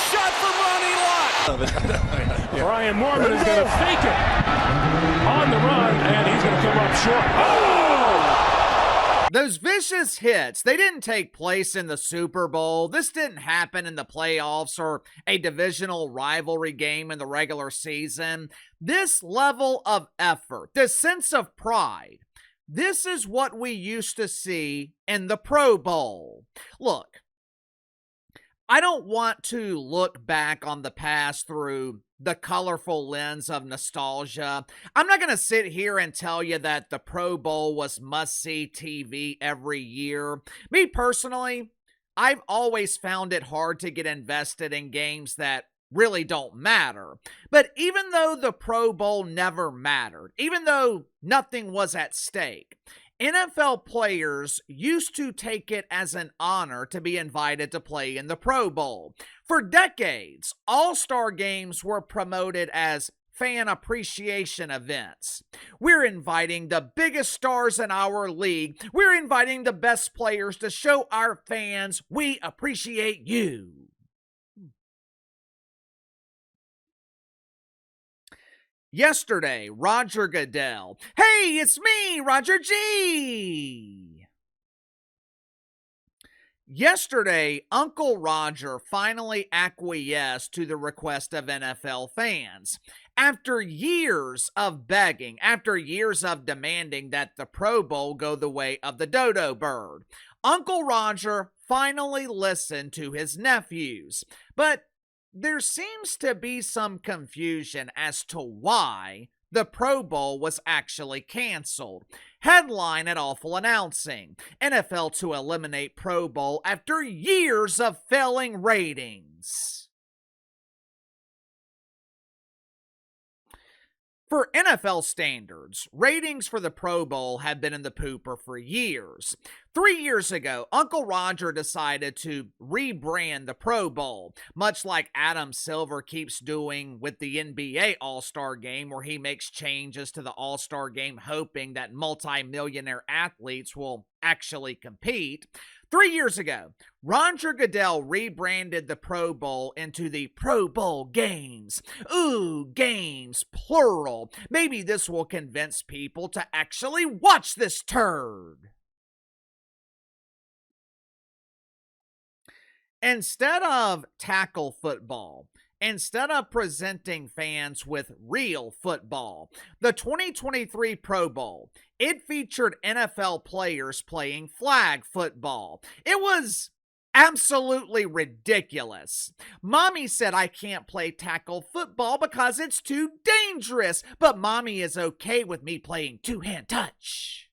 shot from Ronnie Lott. Brian Mormon is going to fake it on the run, and he's going to come up short. Oh! Those vicious hits, they didn't take place in the Super Bowl. This didn't happen in the playoffs or a divisional rivalry game in the regular season. This level of effort, this sense of pride, this is what we used to see in the Pro Bowl. Look, I don't want to look back on the past through the colorful lens of nostalgia. I'm not going to sit here and tell you that the Pro Bowl was must-see TV every year. Me personally, I've always found it hard to get invested in games that really don't matter. But even though the Pro Bowl never mattered, even though nothing was at stake, NFL players used to take it as an honor to be invited to play in the Pro Bowl. For decades, All-Star games were promoted as fan appreciation events. We're inviting the biggest stars in our league. We're inviting the best players to show our fans we appreciate you. Yesterday, Roger Goodell. Hey, it's me, Roger G. Yesterday, Uncle Roger finally acquiesced to the request of NFL fans. After years of begging, after years of demanding that the Pro Bowl go the way of the dodo bird, Uncle Roger finally listened to his nephews. But there seems to be some confusion as to why the Pro Bowl was actually canceled. Headline at Awful Announcing: NFL to eliminate Pro Bowl after years of failing ratings. For NFL standards, ratings for the Pro Bowl have been in the pooper for years. 3 years ago, Uncle Roger decided to rebrand the Pro Bowl, much like Adam Silver keeps doing with the NBA All-Star Game, where he makes changes to the All-Star Game hoping that multi-millionaire athletes will actually compete. 3 years ago, Roger Goodell rebranded the Pro Bowl into the Pro Bowl Games. Ooh, games, plural. Maybe this will convince people to actually watch this turd. Instead of tackle football, instead of presenting fans with real football, the 2023 Pro Bowl, it featured NFL players playing flag football. It was absolutely ridiculous. Mommy said I can't play tackle football because it's too dangerous, but Mommy is okay with me playing two-hand touch.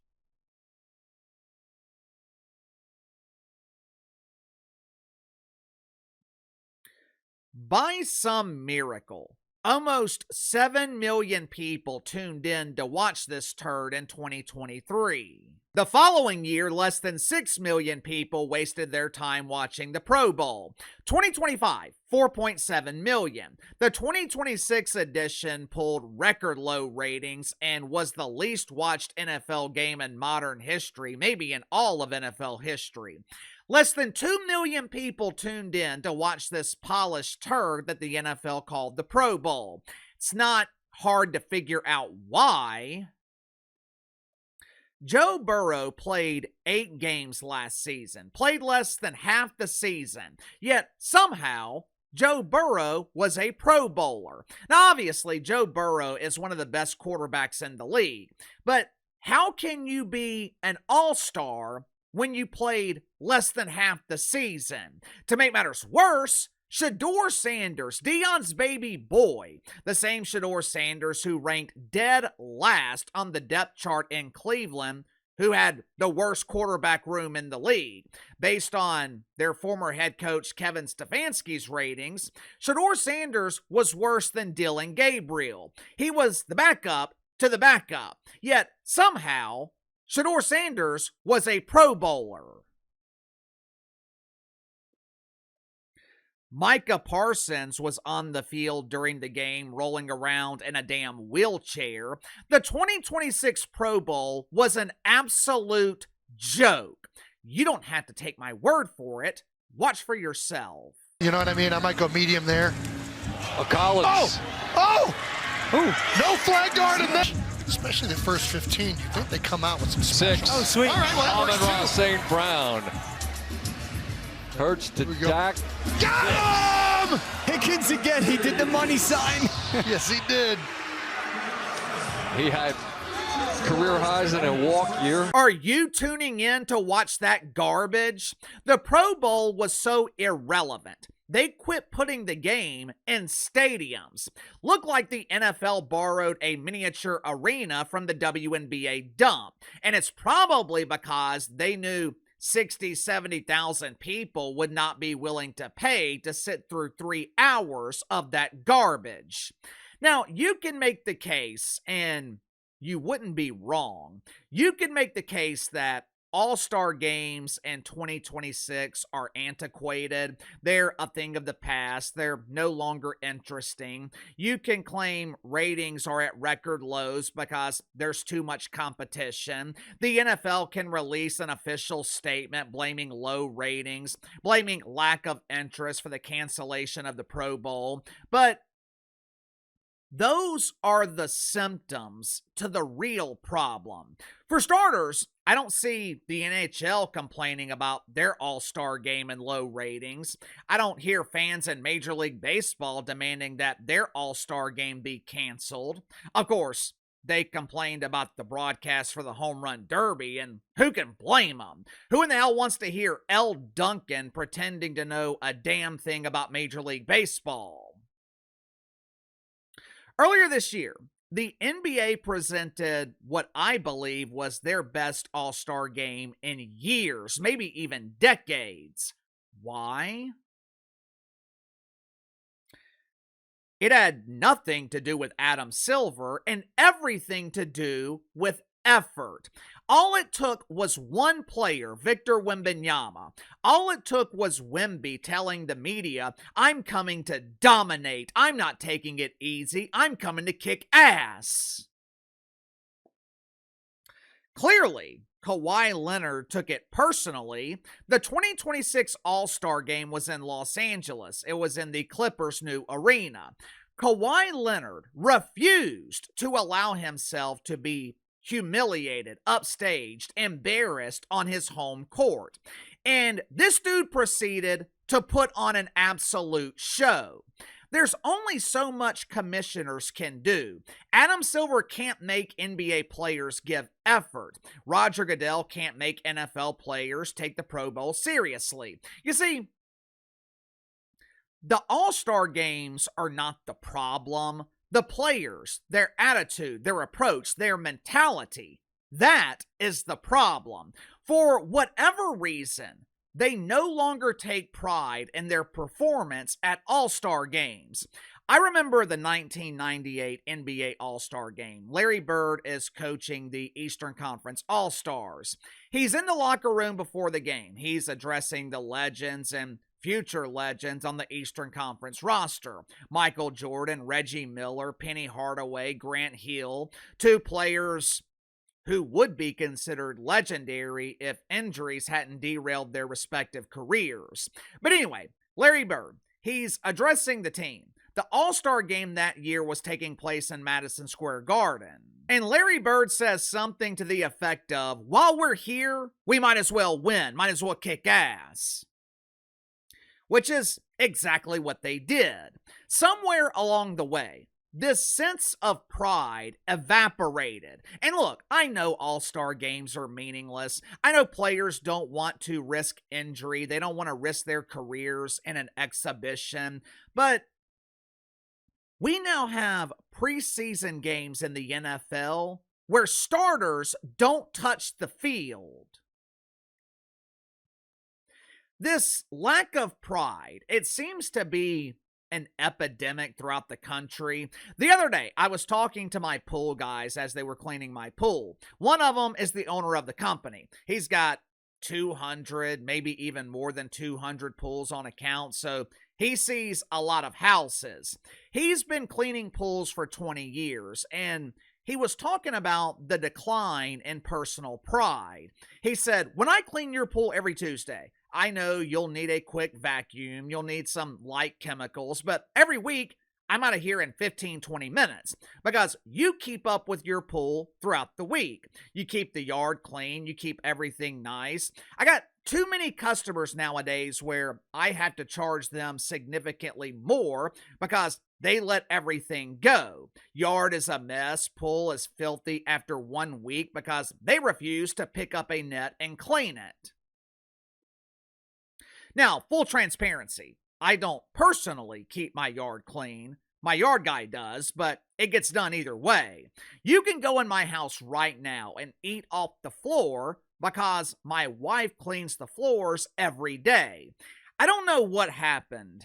By some miracle, almost 7 million people tuned in to watch this turd in 2023. The following year, less than 6 million people wasted their time watching the Pro Bowl. 2025, 4.7 million. The 2026 edition pulled record low ratings and was the least watched NFL game in modern history, maybe in all of NFL history. Less than 2 million people tuned in to watch this polished turd that the NFL called the Pro Bowl. It's not hard to figure out why. Joe Burrow played 8 games last season, played less than half the season, yet somehow Joe Burrow was a Pro Bowler. Now, obviously, Joe Burrow is one of the best quarterbacks in the league, but how can you be an all-star when you played less than half the season? To make matters worse, Shedeur Sanders, Deion's baby boy, the same Shedeur Sanders who ranked dead last on the depth chart in Cleveland, who had the worst quarterback room in the league. Based on their former head coach Kevin Stefanski's ratings, Shedeur Sanders was worse than Dylan Gabriel. He was the backup to the backup, yet somehow Shedeur Sanders was a Pro Bowler. Micah Parsons was on the field during the game rolling around in a damn wheelchair. The 2026 Pro Bowl was an absolute joke. You don't have to take my word for it. Watch for yourself. You know what I mean? I might go medium there. Collins. Oh! No flag guard in that. Especially the first 15. You think they come out with some special. 6. Oh, sweet. All right, well, that works Amon-Ra too. St. Brown. Hurts to Here we go. Dak. Got him! Higgins again. He did the money sign. Yes, he did. He had career highs in a walk year. Are you tuning in to watch that garbage? The Pro Bowl was so irrelevant. They quit putting the game in stadiums. Looked like the NFL borrowed a miniature arena from the WNBA dump. And it's probably because they knew 60, 70,000 people would not be willing to pay to sit through 3 hours of that garbage. Now, you can make the case, and you wouldn't be wrong. You can make the case that All-Star games in 2026 are antiquated. They're a thing of the past. They're no longer interesting. You can claim ratings are at record lows because there's too much competition. The NFL can release an official statement blaming low ratings, blaming lack of interest for the cancellation of the Pro Bowl. But those are the symptoms to the real problem. For starters, I don't see the NHL complaining about their All-Star game and low ratings. I don't hear fans in Major League Baseball demanding that their All-Star game be canceled. Of course, they complained about the broadcast for the Home Run Derby, and who can blame them? Who in the hell wants to hear L. Duncan pretending to know a damn thing about Major League Baseball? Earlier this year, the NBA presented what I believe was their best All-Star game in years, maybe even decades. Why? It had nothing to do with Adam Silver and everything to do with effort. All it took was one player, Victor Wembanyama. All it took was Wemby telling the media, I'm coming to dominate. I'm not taking it easy. I'm coming to kick ass. Clearly, Kawhi Leonard took it personally. The 2026 All-Star game was in Los Angeles. It was in the Clippers' new arena. Kawhi Leonard refused to allow himself to be humiliated, upstaged, embarrassed on his home court. And this dude proceeded to put on an absolute show. There's only so much commissioners can do. Adam Silver can't make NBA players give effort. Roger Goodell can't make NFL players take the Pro Bowl seriously. You see, the All-Star games are not the problem. The players, their attitude, their approach, their mentality, that is the problem. For whatever reason, they no longer take pride in their performance at All-Star games. I remember the 1998 NBA All-Star game. Larry Bird is coaching the Eastern Conference All-Stars. He's in the locker room before the game. He's addressing the legends and future legends on the Eastern Conference roster. Michael Jordan, Reggie Miller, Penny Hardaway, Grant Hill, 2 players who would be considered legendary if injuries hadn't derailed their respective careers. But anyway, Larry Bird, he's addressing the team. The All-Star game that year was taking place in Madison Square Garden. And Larry Bird says something to the effect of, while we're here, we might as well win, might as well kick ass. Which is exactly what they did. Somewhere along the way, this sense of pride evaporated. And look, I know All-Star games are meaningless. I know players don't want to risk injury. They don't want to risk their careers in an exhibition. But we now have preseason games in the NFL where starters don't touch the field. This lack of pride, it seems to be an epidemic throughout the country. The other day, I was talking to my pool guys as they were cleaning my pool. One of them is the owner of the company. He's got 200, maybe even more than 200 pools on account, so he sees a lot of houses. He's been cleaning pools for 20 years, and he was talking about the decline in personal pride. He said, when I clean your pool every Tuesday, I know you'll need a quick vacuum, you'll need some light chemicals, but every week, I'm out of here in 15, 20 minutes because you keep up with your pool throughout the week. You keep the yard clean, you keep everything nice. I got too many customers nowadays where I have to charge them significantly more because they let everything go. Yard is a mess, pool is filthy after 1 week because they refuse to pick up a net and clean it. Now, full transparency. I don't personally keep my yard clean. My yard guy does, but it gets done either way. You can go in my house right now and eat off the floor because my wife cleans the floors every day. I don't know what happened.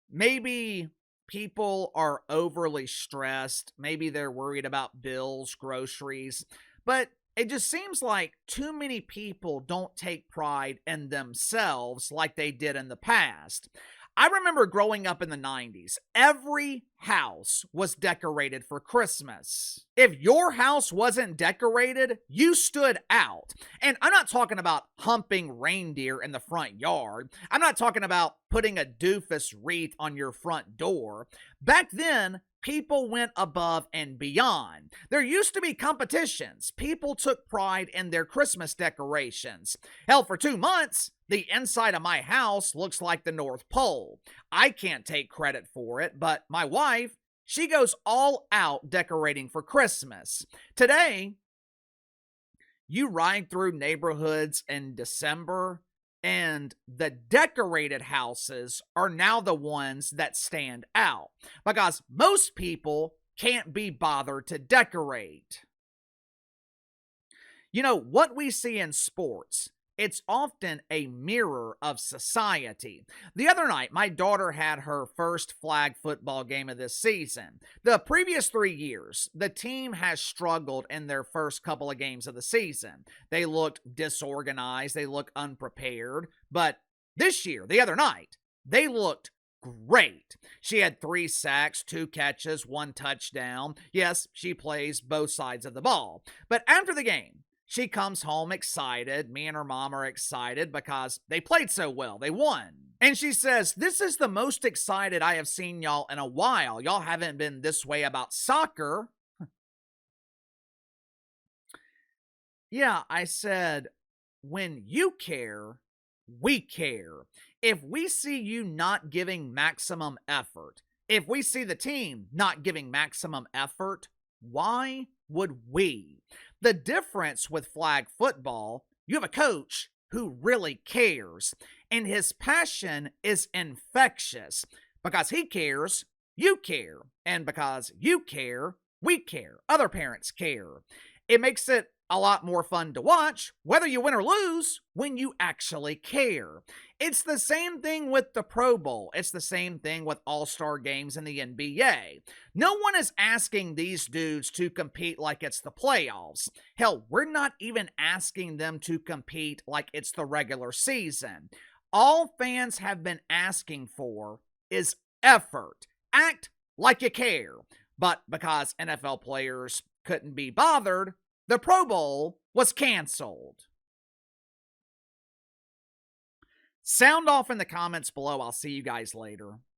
Maybe people are overly stressed. Maybe they're worried about bills, groceries, but it just seems like too many people don't take pride in themselves like they did in the past. I remember growing up in the 90s, every house was decorated for Christmas. If your house wasn't decorated, you stood out. And I'm not talking about humping reindeer in the front yard. I'm not talking about putting a doofus wreath on your front door. Back then, people went above and beyond. There used to be competitions. People took pride in their Christmas decorations. Hell, for 2 months, the inside of my house looks like the North Pole. I can't take credit for it, but my wife, she goes all out decorating for Christmas. Today, you ride through neighborhoods in December, and the decorated houses are now the ones that stand out because most people can't be bothered to decorate. You know, what we see in sports, it's often a mirror of society. The other night, my daughter had her first flag football game of this season. The previous 3 years, the team has struggled in their first couple of games of the season. They looked disorganized, they looked unprepared, but this year, the other night, they looked great. She had 3 sacks, 2 catches, 1 touchdown. Yes, she plays both sides of the ball. But after the game, she comes home excited. Me and her mom are excited because they played so well. They won. And she says, this is the most excited I have seen y'all in a while. Y'all haven't been this way about soccer. Yeah, I said, when you care, we care. If we see you not giving maximum effort, if we see the team not giving maximum effort, why would we? The difference with flag football, you have a coach who really cares, and his passion is infectious. Because he cares, you care. And because you care, we care. Other parents care. It makes it a lot more fun to watch, whether you win or lose, when you actually care. It's the same thing with the Pro Bowl. It's the same thing with All-Star games in the NBA. No one is asking these dudes to compete like it's the playoffs. Hell, we're not even asking them to compete like it's the regular season. All fans have been asking for is effort. Act like you care. But because NFL players couldn't be bothered, the Pro Bowl was canceled. Sound off in the comments below. I'll see you guys later.